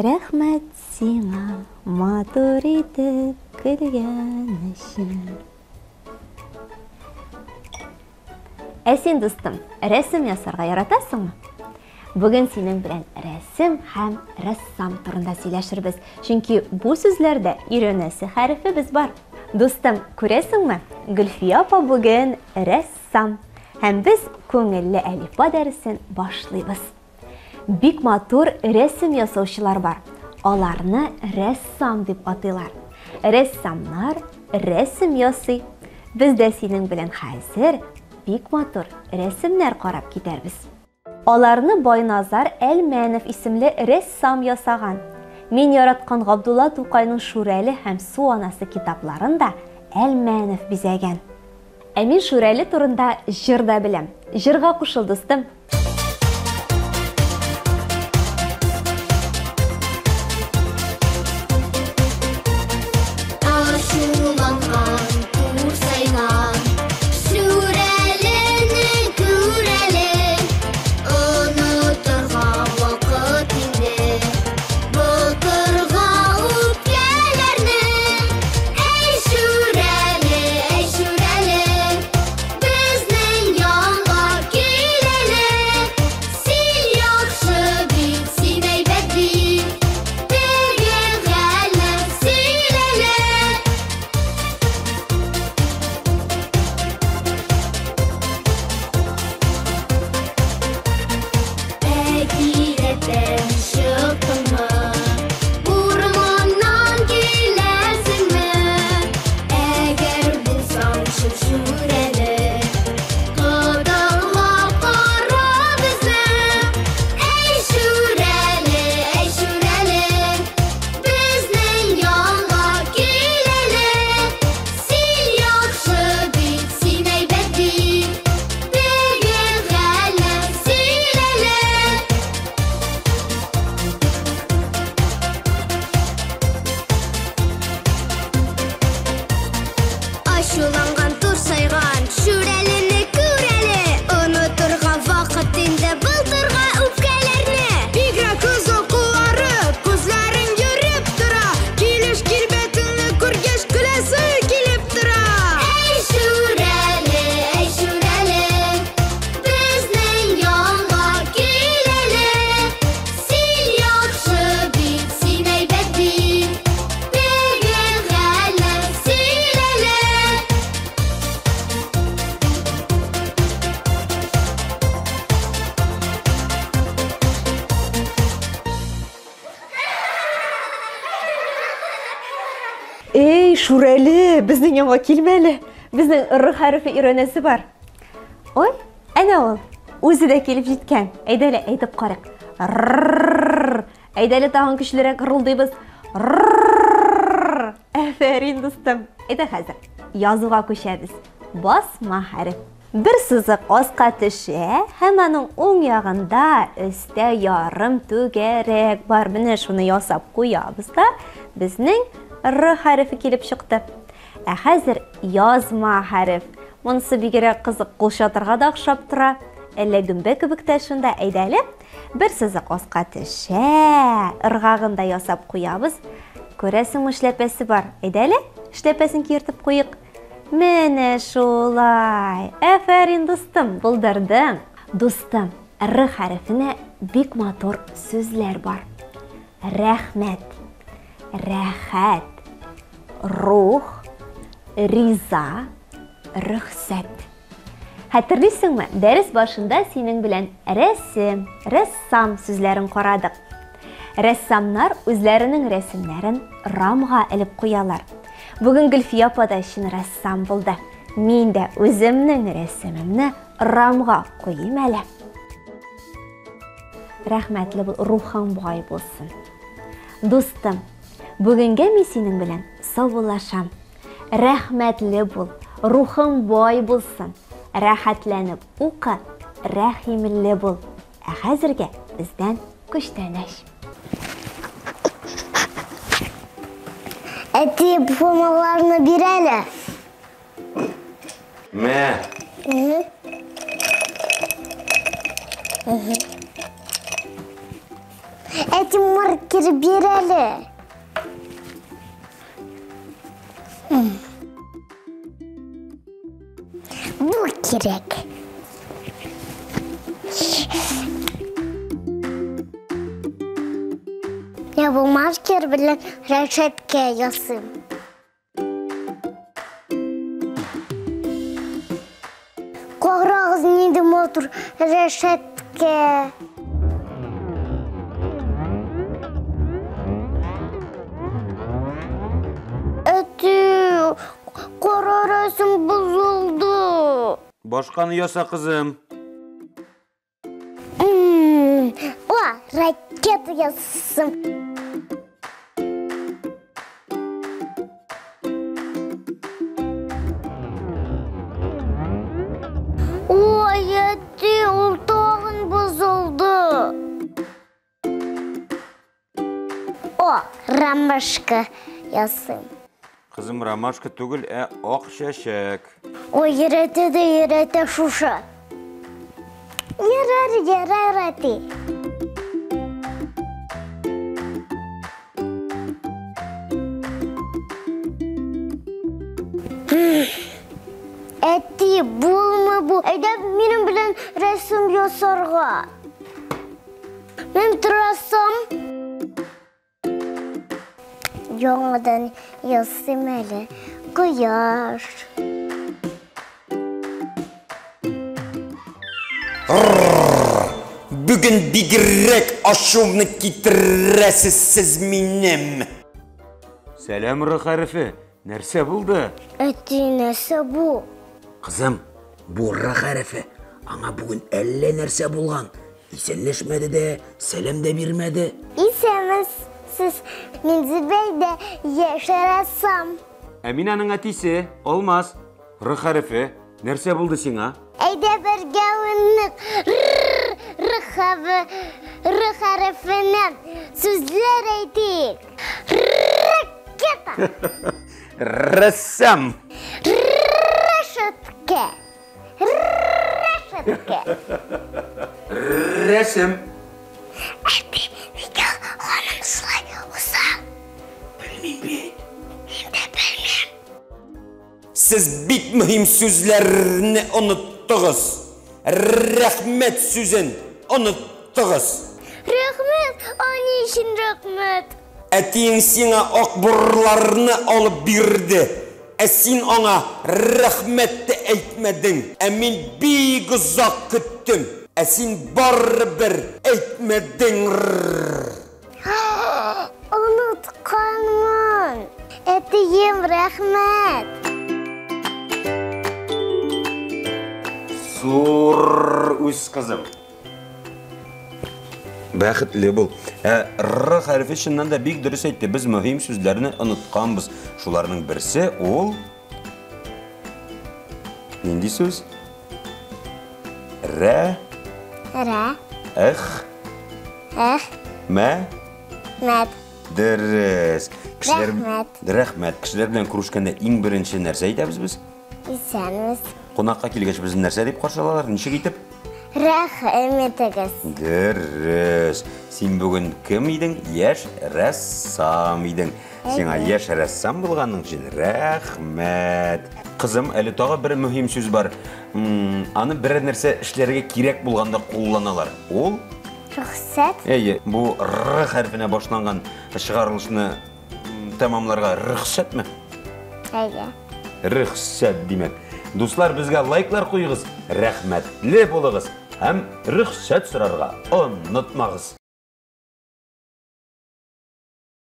Рәхмәт сиңа, матур итеп көлгән өчен. Ә син, дустым, рәсем ясарга яратасыңмы? Бүген синең белән рәсем һәм рәссам турында сөйләшербез. Чөнки бу сүзләрдә өйрәнәсе хәрефебез бар. Дустым, күрәсеңме? Гөлфия апа бүген рәссам. Һәм без күңелле әлифба дәресен башлыйбыз. Бик матур рәсем ясаучылар бар. Аларны рәссам дип атыйлар. Рәссамнар рәсем ясый. Без дә синең белән хәзер бик матур рәсемнәр карап китәрбез. Аларны Байназар Әлмәнов исемле рәссам ясаган. Мин яраткан Габдулла Тукайның Шүрәле һәм Су анасы китапларында Әлмәнов бизәгән. Ә мин Шүрәле турында җыр да беләм. Җырга кушыл, дустым. Эй, Шүрәле, безнең янга килмәле. Безнең р хәрефе өйрәнәсе бар. Ой, әнә ул. Үзе дә килеп җиткән. Әйдәле, әйтеп карыйк. Әйдәле, тагын көчлерәк рылдыйбыз. Афәрин, дустым. Әйдә хәзер. Язуга күчәбез. Басма хәреф. Бер сызык аска төшә, һәм аның уң ягында өстә ярым түгәрәк бар. Менә шуны ясап куябыз да, безнең р хәрефе килеп чыкты. Ә хәзер язма хәреф. Монысы бигрәк кызык, кулчатырга да охшап тора. Әллә гөмбә кебек тә шунда. Әйдәле, бер сызык аска төшә, ыргагында ясап куябыз. Күрәсең, эшләпәсе бар. Әйдәле, эшләпәсен киертеп куйык. Менә шулай. Афәрин, дустым, булдырдың. Дустым, р хәрефенә бик матур сүзләр бар. Рәхмәт, рәхәт, рух, риза, рөхсәт. Хәтерлисеңме? Дәрес башында синең белән рәсем, рәссам сүзләрен карадык. Рәссамнар үзләренең рәсемнәрен рамга элеп куялар. Бүген Гөлфия апа да өчен рәссам булды. Мин дә үземнең рәсемемне рамга куйым әле. Рәхмәтле бул, рухың бай булсын. Дустым, бүгенгә мин синең белән саубуллашам. Рәхмәтле бул, рухың бай булсын. Рәхәтләнеп укы, рәхимле бул. Ә хәзергә бездән күчтәнәш. Әти формаларны бир әле. Мә. Әти маркер ayırıp bereli. Bu gerek. Ya bu marker bilen reçetke yazayım. Korağız neydi motor reçetke. Kora resim bozuldu. Başkanı yasa kızım. O raket yazsın. O yetti, ultağın bozuldu. O ramaşka yazsın. Kızım ramaşka tugul ok şeşek. O yerete şuşa. Yarar hadi. Etti bulma bu. Edep benim bilen resim yasarga. Ben tırasam. Yoğadan yazsam hele. Kıyar. Bugün bigirrek aşımını getiresiz siz minim. Selam Rıharife. Nerse buldu? Etti nese bu? Kızım, bu Rıharife ama bugün 50 nerse bulgan. İsenleşmedi de, selam de birmedi. İsemiz siz Minzi Bey de yaşarasam. Emina'nın atisi. Olmaz. Rıharife. Nerse buldu sana? Eyde bir gavınlık Rıharife'nin sözler eydik. Raketa. Ressam. Reşitke. Resim. Hanım slay uza. Bilmem. Siz bit mühim sözlerini unuttunuz. Rahmet sözün unuttunuz. Rahmet, onun için rahmet. Etin sana akburlarını alıp birdi. Sen ona rahmet de etmedin. Emin bir uzak gittim. Sen barber etmedin. Unutkanman. Etiyim rahmet. Sur üz kızım. Бәхетле бул. Рыхarife шыннан да бик дөрес әйтте. Без мөһим сүзләрне онытканбыз. Шуларның берсе ул нинди сүз? Ра, эх, мә, Мәт. дөрес. Рәхмәт. Рәхмәт. Кешеләр белән күрешкәндә иң беренче нәрсә әйтәбез без? İseniz. Кунакка килгәч безне нәрсә дип каршылалар? Ничек итеп? Rahmet egez. Дөрес. Син бүген кем идең? Яшь рәссам идең. Сиңа яшь рәссам булганың өчен рәхмәт. Кызым, әле тагы бер мөһим сүз бар. Аны бер нәрсә эшләргә кирәк булганда кулланалар. Ул Рөхсәт. бу р хәрфенә башланган чыгарылышны тәмамларга рөхсәтме? Әйе. Рөхсәт димәк. Дуслар, безгә лайклар куйыгыз. Рәхмәтле булыгыз. Һәм рөхсәт сорарга онытмагыз.